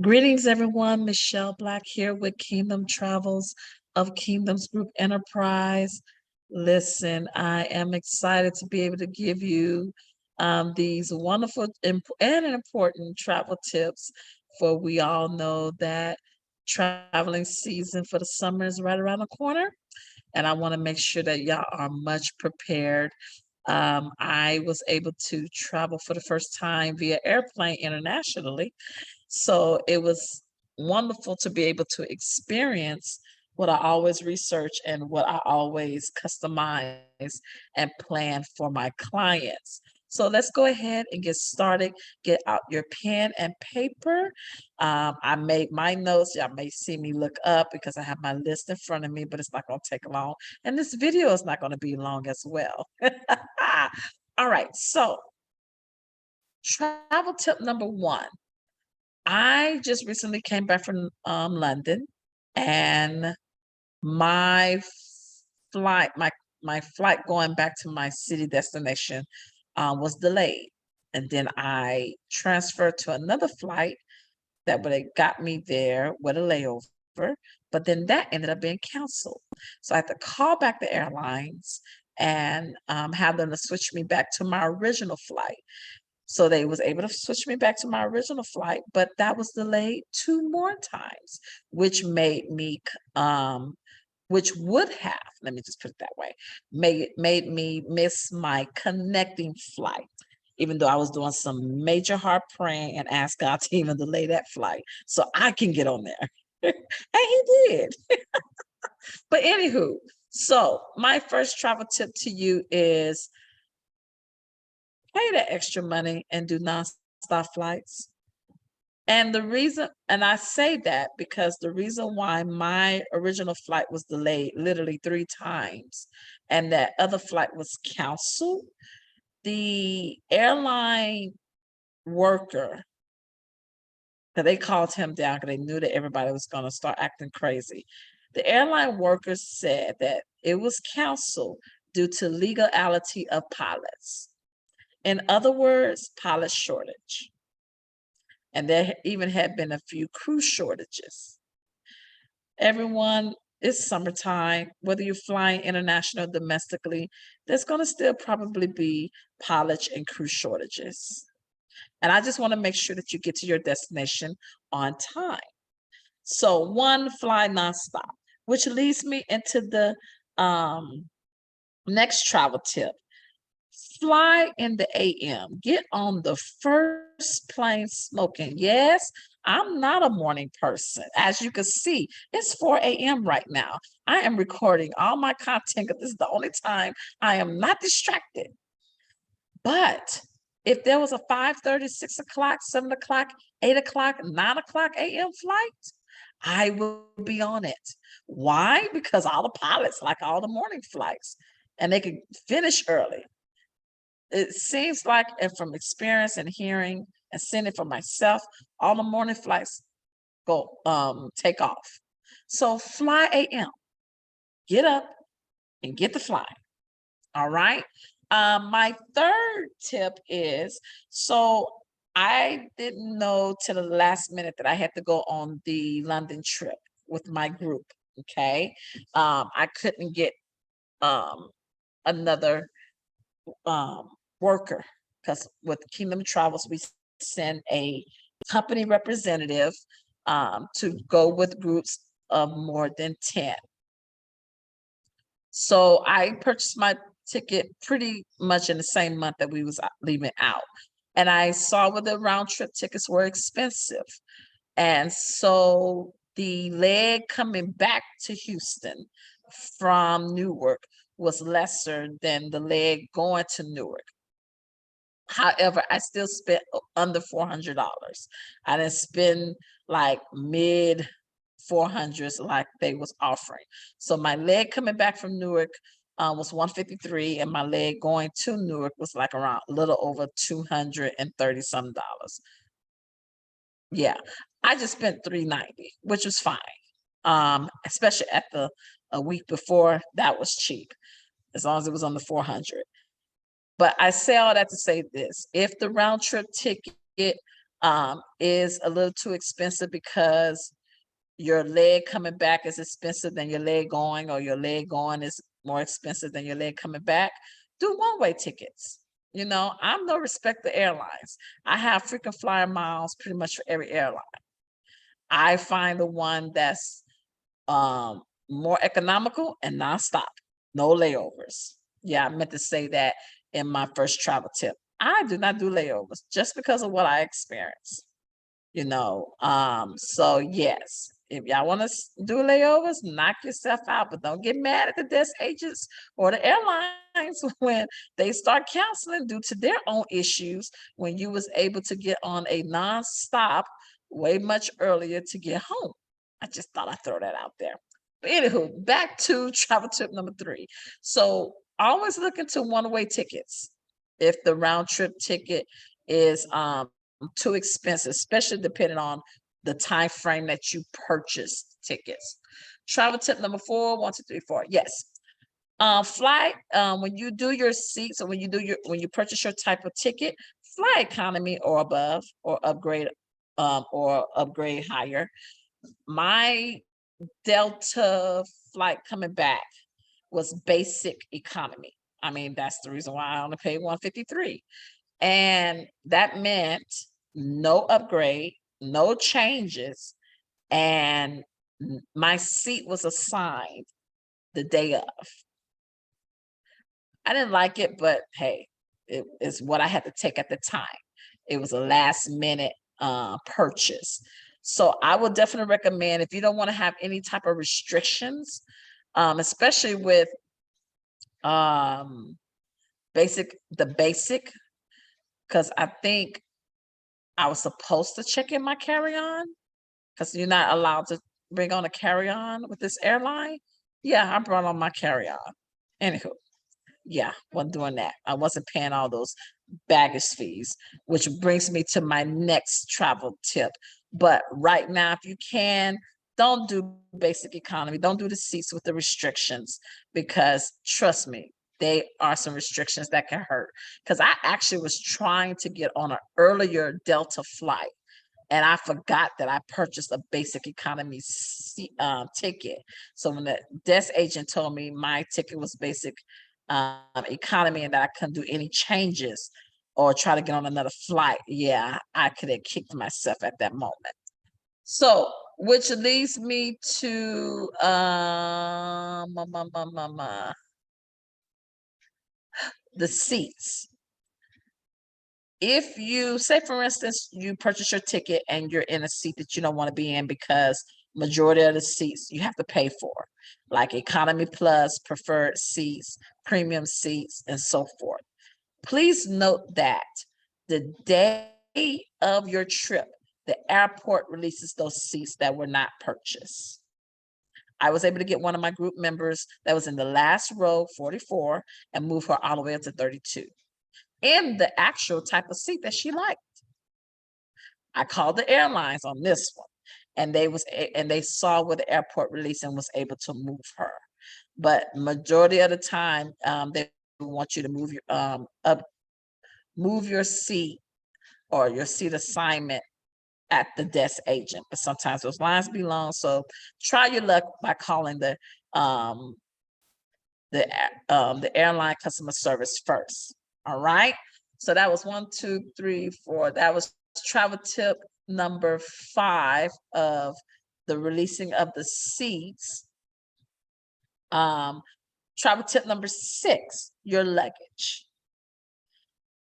Greetings, everyone. Michelle Black here with Kingdom Travels of Kingdoms Group Enterprise. Listen, I am excited to be able to give you these wonderful and important travel tips, for we all know that traveling season for the summer is right around the corner, and I want to make sure that y'all are much prepared. I was able to travel for the first time via airplane internationally, so it was wonderful to be able to experience what I always research and what I always customize and plan for my clients. So let's go ahead and get started. Get out your pen and paper. I made my notes. Y'all may see me look up because I have my list in front of me, but it's not going to take long. And this video is not going to be long as well. All right. So travel tip number one. I just recently came back from London, and my flight, my flight going back to my city destination was delayed. And then I transferred to another flight that would have got me there with a layover, but then that ended up being canceled. So I had to call back the airlines and have them to switch me back to my original flight. So they was able to switch me back to my original flight, but that was delayed 2 more times, which made me which would have, let me just put it that way, made me miss my connecting flight, even though I was doing some major hard praying and asked God to even delay that flight so I can get on there. And he did. But anywho, so my first travel tip to you is pay the extra money and do nonstop flights. And the reason, and I say that because the reason why my original flight was delayed literally 3 times and that other flight was canceled, the airline worker, that they called him down because they knew that everybody was going to start acting crazy. The airline workers said that it was canceled due to legality of pilots. In other words, pilot shortage. And there even had been a few crew shortages. Everyone, it's summertime, whether you're flying international or domestically, there's going to still probably be pilot and crew shortages. And I just want to make sure that you get to your destination on time. So one, fly nonstop, which leads me into the next travel tip. Fly in the AM. Get on the first plane smoking. Yes, I'm not a morning person. As you can see, it's 4 a.m. right now. I am recording all my content because this is the only time I am not distracted. But if there was a 5:30, 6 o'clock, 7 o'clock, 8 o'clock, 9 o'clock a.m. flight, I will be on it. Why? Because all the pilots like all the morning flights and they can finish early. It seems like, and from experience and hearing and seeing it for myself, all the morning flights go take off. So fly AM, get up and get the fly. All right. My third tip is, so I didn't know till the last minute that I had to go on the London trip with my group. Okay. I couldn't get another worker because with Kingdom Travels, we send a company representative to go with groups of more than 10. So I purchased my ticket pretty much in the same month that we was leaving out. And I saw where the round trip tickets were expensive. And so the leg coming back to Houston from Newark was lesser than the leg going to Newark. However, I still spent under $400. I didn't spend like mid 400s like they was offering. So my leg coming back from Newark was 153, and my leg going to Newark was like around a little over 230 some dollars. Yeah, I just spent 390, which was fine. Especially at a week before, that was cheap, as long as it was on the 400. But I say all that to say this: if the round trip ticket is a little too expensive because your leg coming back is expensive than your leg going, or your leg going is more expensive than your leg coming back, do one-way tickets. You know, I'm no respecter airlines. I have frequent flyer miles pretty much for every airline. I find the one that's more economical and nonstop, no layovers. Yeah, I meant to say that in my first travel tip. I do not do layovers just because of what I experienced. You know, so yes, if y'all want to do layovers, knock yourself out, but don't get mad at the desk agents or the airlines when they start canceling due to their own issues when you was able to get on a nonstop way much earlier to get home. I just thought I'd throw that out there. But anywho, back to travel tip number 3. So always look into one-way tickets. If the round trip ticket is too expensive, especially depending on the time frame that you purchased tickets. Travel tip number 4, 1, 2, 3, 4. Yes. Fly, when you do your seats, or when you purchase your type of ticket, fly economy or above, or upgrade higher. My Delta flight coming back was basic economy. I mean, that's the reason why I only paid 153. And that meant no upgrade, no changes, and my seat was assigned the day of. I didn't like it, but hey, it is what I had to take at the time. It was a last minute purchase. So I would definitely recommend, if you don't want to have any type of restrictions, especially with the basic, because I think I was supposed to check in my carry-on, because you're not allowed to bring on a carry-on with this airline. Yeah, I brought on my carry-on. Anywho, yeah, wasn't doing that. I wasn't paying all those baggage fees, which brings me to my next travel tip. But right now, if you can, don't do basic economy. Don't do the seats with the restrictions, because trust me, they are some restrictions that can hurt. Because I actually was trying to get on an earlier Delta flight, and I forgot that I purchased a basic economy ticket. So when the desk agent told me my ticket was basic economy and that I couldn't do any changes or try to get on another flight, yeah, I could have kicked myself at that moment. So, which leads me to the seats. If you say, for instance, you purchase your ticket and you're in a seat that you don't want to be in because majority of the seats you have to pay for, like economy plus, preferred seats, premium seats, and so forth. Please note that the day of your trip, the airport releases those seats that were not purchased. I was able to get one of my group members that was in the last row, 44, and move her all the way up to 32 in the actual type of seat that she liked. I called the airlines on this one, and they saw where the airport released and was able to move her. But majority of the time, they want you to move your seat or your seat assignment at the desk agent. But sometimes those lines be long, so try your luck by calling the airline customer service first. All right. So that was 1, 2, 3, 4. That was travel tip number 5 of the releasing of the seats. Travel tip number 6, your luggage.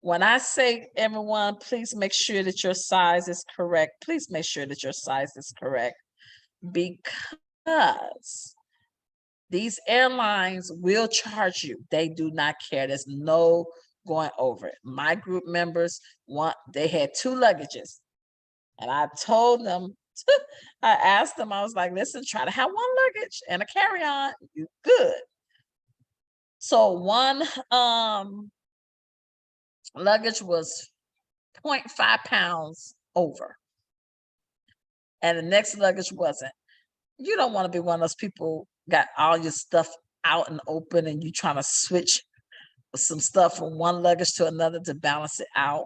When I say, everyone, please make sure that your size is correct. Please make sure that your size is correct, because these airlines will charge you. They do not care. There's no going over it. My group members they had 2 luggages, and I told them, I asked them, I was like, listen, try to have 1 luggage and a carry-on. You good. So one luggage was 0.5 pounds over, and the next luggage wasn't. You don't want to be one of those people got all your stuff out and open and you trying to switch some stuff from one luggage to another to balance it out.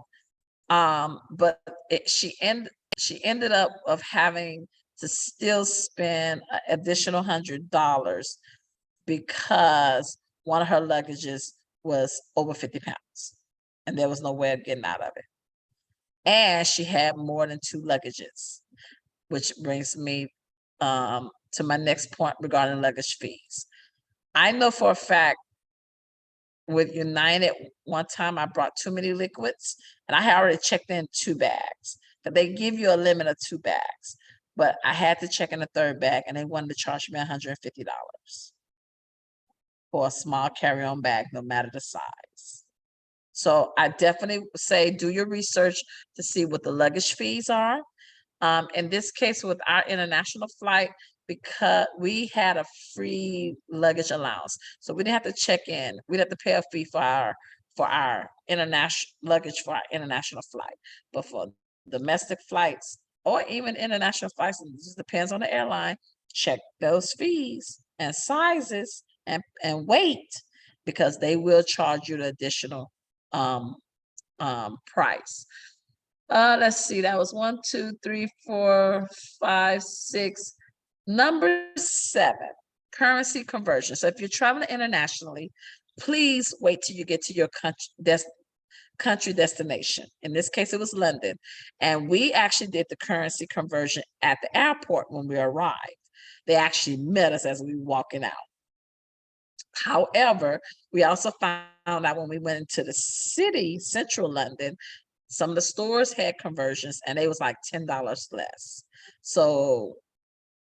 But she ended up of having to still spend an additional $100 because one of her luggages was over 50 pounds, and there was no way of getting out of it. And she had more than 2 luggages, which brings me to my next point regarding luggage fees. I know for a fact with United, one time I brought too many liquids, and I had already checked in 2 bags, but they give you a limit of 2 bags. But I had to check in a 3rd bag, and they wanted to charge me $150 for a small carry-on bag, no matter the size. So I definitely say do your research to see what the luggage fees are. In this case, with our international flight, because we had a free luggage allowance, so we didn't have to check in. We didn't have to pay a fee for our international luggage for our international flight. But for domestic flights or even international flights, it just depends on the airline. Check those fees and sizes and weight, because they will charge you the additional price. Let's see, that was 1, 2, 3, 4, 5, 6. Number 7, currency conversion. So if you're traveling internationally, please wait till you get to your country destination. In this case, it was London. And we actually did the currency conversion at the airport when we arrived. They actually met us as we were walking out. However, we also found out when we went into the city, central London, some of the stores had conversions and they was like $10 less. So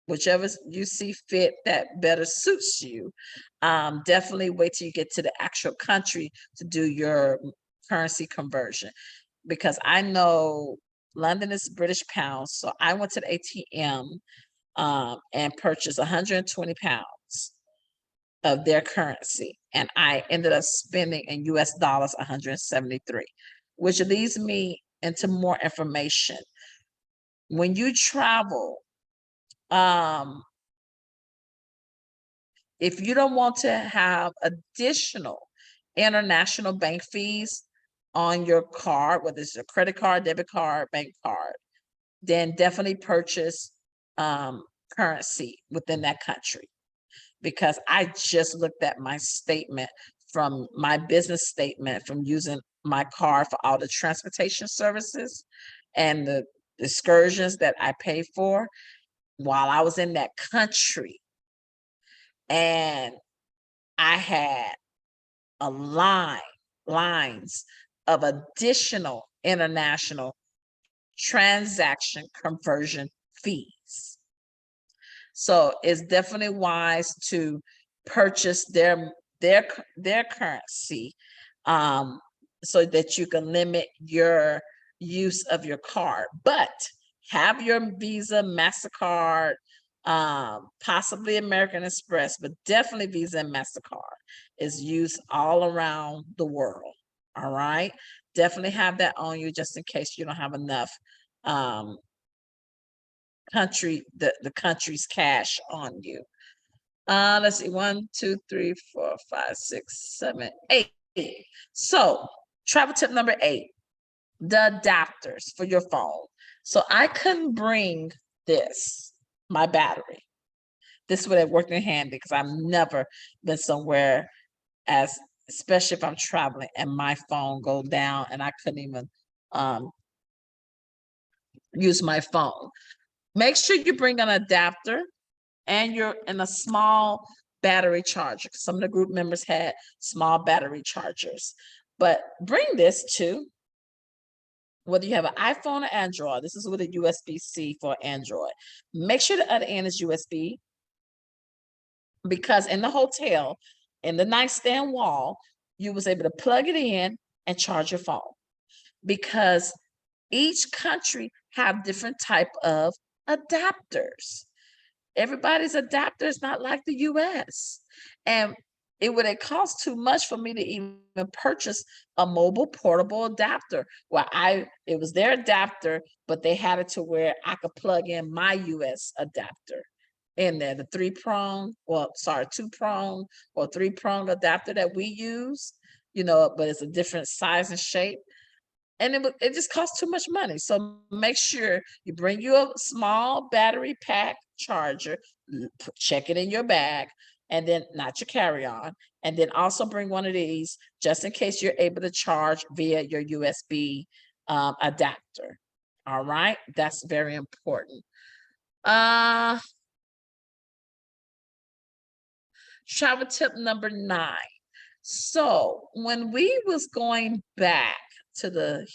whichever you see fit that better suits you, definitely wait till you get to the actual country to do your currency conversion. Because I know London is British pounds, so I went to the ATM and purchased 120 pounds of their currency, and I ended up spending in US dollars 173, which leads me into more information. When you travel, if you don't want to have additional international bank fees on your card, whether it's a credit card, debit card, bank card, then definitely purchase currency within that country. Because I just looked at my statement from my business statement from using my card for all the transportation services and the excursions that I pay for while I was in that country. And I had lines of additional international transaction conversion fees. So it's definitely wise to purchase their currency, so that you can limit your use of your card. But have your Visa, MasterCard, possibly American Express, but definitely Visa and MasterCard is used all around the world. All right. Definitely have that on you just in case you don't have enough the country's cash on you. Let's see, 1, 2, 3, 4, 5, 6, 7, 8. So travel tip number 8, the adapters for your phone. So I couldn't bring my battery. This would have worked in handy because I've never been somewhere especially if I'm traveling and my phone go down and I couldn't even use my phone. Make sure you bring an adapter and you're in a small battery charger. Some of the group members had small battery chargers, but bring this too. Whether you have an iPhone or Android, this is with a USB-C for Android. Make sure the other end is USB, because in the hotel, in the nightstand wall, you was able to plug it in and charge your phone, because each country have different type of adapters. Everybody's adapter is not like the US. And it would have cost too much for me to even purchase a mobile portable adapter. It was their adapter, but they had it to where I could plug in my US adapter in there, the 2-prong or 3-prong adapter that we use, but it's a different size and shape. and it just costs too much money. So make sure you bring you a small battery pack charger, check it in your bag, and then not your carry-on, and then also bring one of these just in case you're able to charge via your USB adapter. All right, that's very important. Travel tip number 9. So when we was going back to the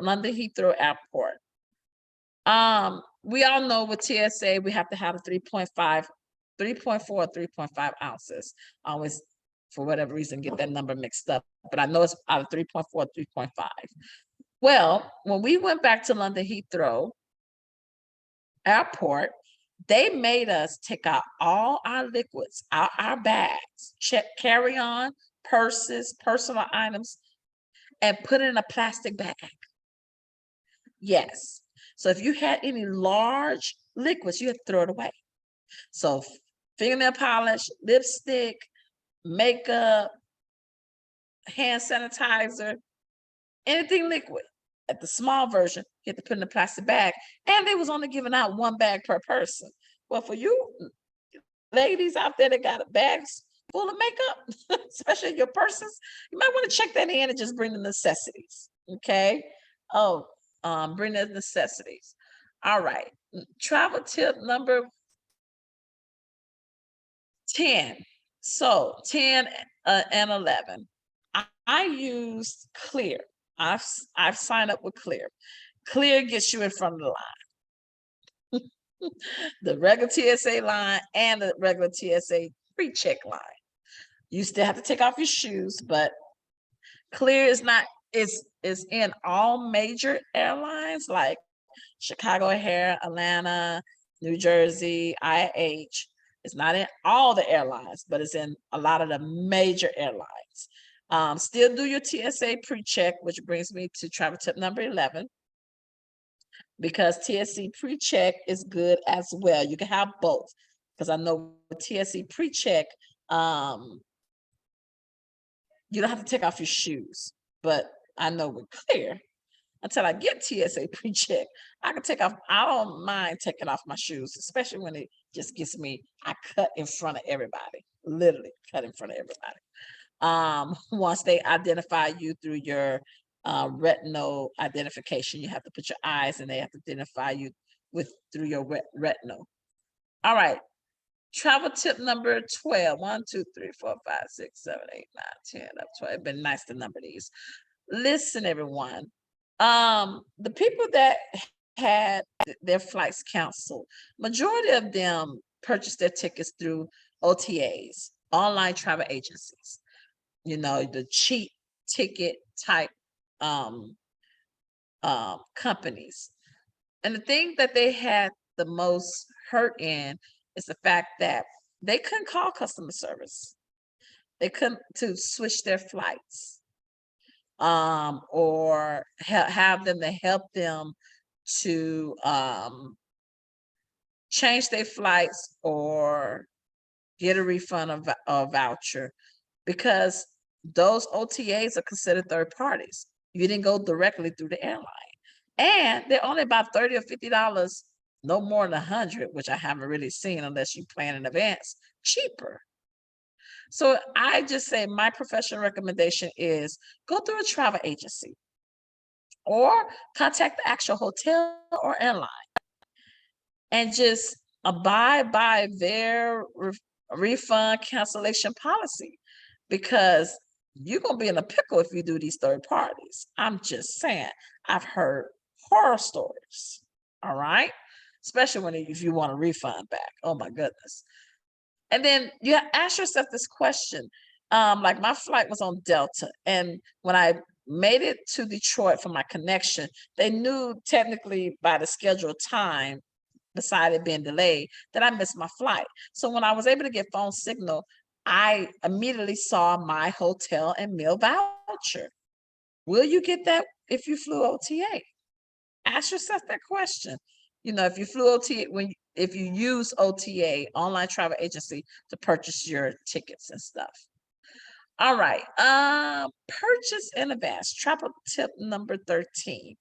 London Heathrow Airport, we all know with TSA we have to have a 3.5, 3.4, 3.5 ounces. I always, for whatever reason, get that number mixed up, but I know it's out of 3.4, 3.5. Well, when we went back to London Heathrow Airport, they made us take out all our liquids out our bags, check carry-on, purses, personal items, and put it in a plastic bag. Yes. So if you had any large liquids, you had to throw it away. So fingernail polish, lipstick, makeup, hand sanitizer, anything liquid. At the small version, you have to put in a plastic bag. And they was only giving out 1 bag per person. Well, for you ladies out there that got bags full of makeup, especially your purses, you might want to check that in and just bring the necessities. Okay. Oh, bring the necessities. All right. Travel tip number 10. So 10 and 11. I used Clear. I've signed up with Clear. Clear gets you in front of the line. The regular TSA line and the regular TSA Pre-Check line. You still have to take off your shoes, but Clear is in all major airlines like Chicago O'Hare, Atlanta, New Jersey, IH. It's not in all the airlines, but it's in a lot of the major airlines. Still do your TSA Pre-Check, which brings me to travel tip number 11. Because TSA Pre-Check is good as well. You can have both. Because I know with TSA Pre-Check, you don't have to take off your shoes. But I know with Clear, until I get TSA Pre-Check, I don't mind taking off my shoes, especially when it just gets me, I cut in front of everybody, literally cut in front of everybody. Once they identify you through your retinal identification, you have to put your eyes and they have to identify you through your retinal. All right. Travel tip number 12. 1, 2, 3, 4, 5, 6, 7, 8, 9, 10, 11, 12. It's been nice to number these. Listen, everyone. The people that had their flights canceled, majority of them purchased their tickets through OTAs, online travel agencies. You know, the cheap ticket type companies. And the thing that they had the most hurt in is the fact that they couldn't call customer service. They couldn't to switch their flights, or have them to help them to change their flights or get a refund or voucher, because those OTAs are considered third parties. You didn't go directly through the airline. And they're only about $30 or $50, no more than 100, which I haven't really seen unless you plan in advance, cheaper. So I just say my professional recommendation is go through a travel agency or contact the actual hotel or airline and just abide by their refund cancellation policy, because you're going to be in a pickle if you do these third parties. I'm just saying, I've heard horror stories. All right. Especially if you want a refund back. Oh my goodness. And then you ask yourself this question. Like my flight was on Delta, and when I made it to Detroit for my connection, they knew technically by the scheduled time, beside it being delayed, that I missed my flight. So when I was able to get phone signal, I immediately saw my hotel and meal voucher. Will you get that if you flew OTA? Ask yourself that question. You know, if you flew OTA, if you use OTA, online travel agency, to purchase your tickets and stuff. All right. Purchase in advance. Travel tip number 13.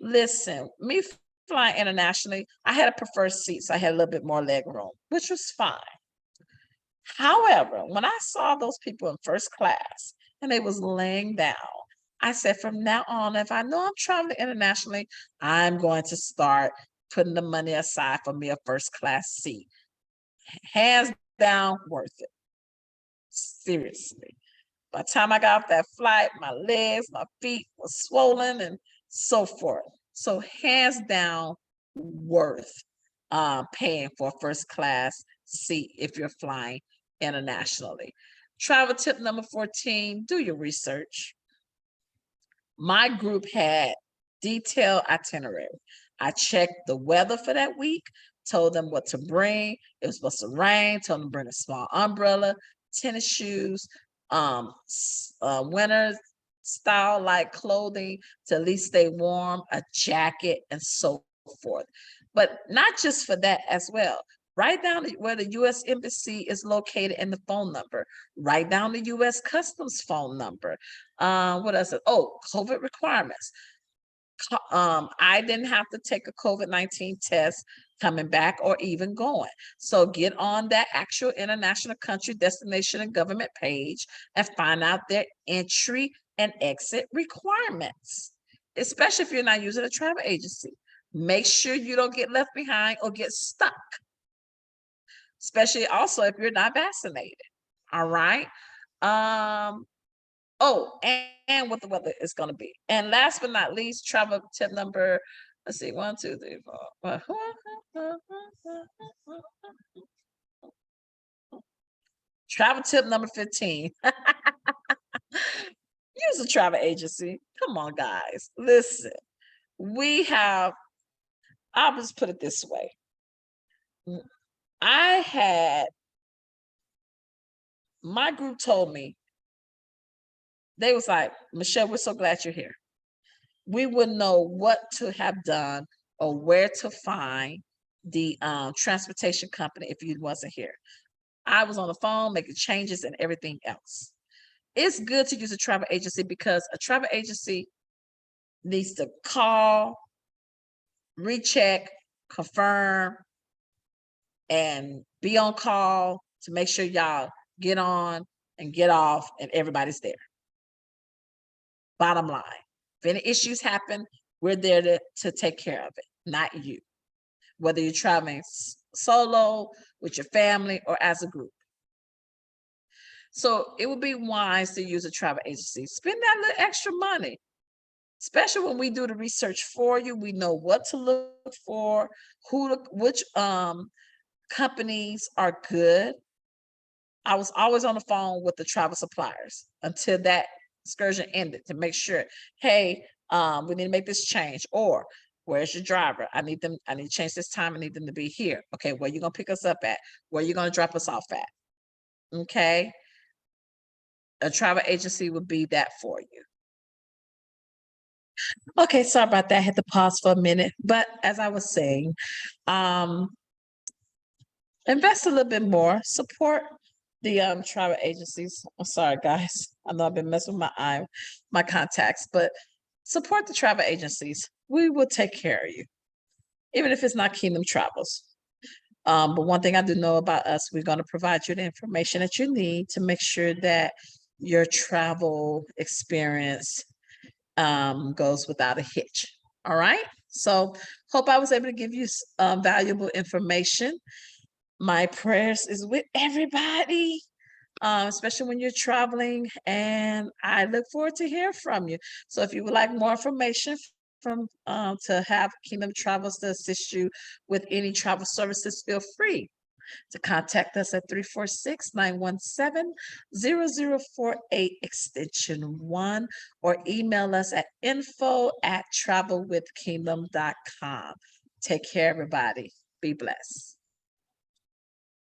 Listen, me flying internationally, I had a preferred seat, so I had a little bit more leg room, which was fine. However, when I saw those people in first class and they was laying down, I said, from now on, if I know I'm traveling internationally, I'm going to start putting the money aside for me a first class seat. Hands down, worth it. Seriously. By the time I got off that flight, my legs, my feet were swollen and so forth. So hands down, worth paying for a first class seat if you're flying internationally. Travel tip number 14, do your research. My group had detailed itinerary. I checked the weather for that week, told them what to bring. It was supposed to rain, told them to bring a small umbrella, tennis shoes, winter style like clothing to at least stay warm, a jacket, and so forth. But not just for that as well. Write down where the U.S. Embassy is located and the phone number. Write down the U.S. Customs phone number. What else? Oh, COVID requirements. I didn't have to take a COVID-19 test coming back or even going. So get on that actual international country, destination, and government page and find out their entry and exit requirements, especially if you're not using a travel agency. Make sure you don't get left behind or get stuck, especially also if you're not vaccinated. All right. Oh, and what the weather is going to be. And last but not least, travel tip number, let's see, 1, 2, 3, 4. Travel tip number 15. Use a travel agency. Come on, guys. Listen, I'll just put it this way. My group told me, they was like, Michelle, we're so glad you're here. We wouldn't know what to have done or where to find the transportation company if you wasn't here. I was on the phone making changes and everything else. It's good to use a travel agency because a travel agency needs to call, recheck, confirm, and be on call to make sure y'all get on and get off and everybody's there. Bottom line, if any issues happen, we're there to take care of it, not you. Whether you're traveling solo, with your family, or as a group. So it would be wise to use a travel agency. Spend that little extra money, especially when we do the research for you. We know what to look for, which companies are good. I was always on the phone with the travel suppliers until that excursion ended to make sure, hey, we need to make this change, or where's your driver? I need to change this time. I need them to be here. Okay, where you gonna pick us up at? Where you gonna drop us off at? Okay. A travel agency would be that for you. Okay, sorry about that. I had to pause for a minute. But as I was saying, invest a little bit more, support the travel agencies. I'm sorry, guys. I know I've been messing with my contacts, but support the travel agencies. We will take care of you, even if it's not Kingdom Travels. But one thing I do know about us, we're going to provide you the information that you need to make sure that your travel experience goes without a hitch. All right. So hope I was able to give you valuable information. My prayers is with everybody, especially when you're traveling, and I look forward to hear from you. So if you would like more information from to have Kingdom Travels to assist you with any travel services, feel free to contact us at 346-917-0048 extension 1, or email us at info@travelwithkingdom.com. Take care, everybody. Be blessed.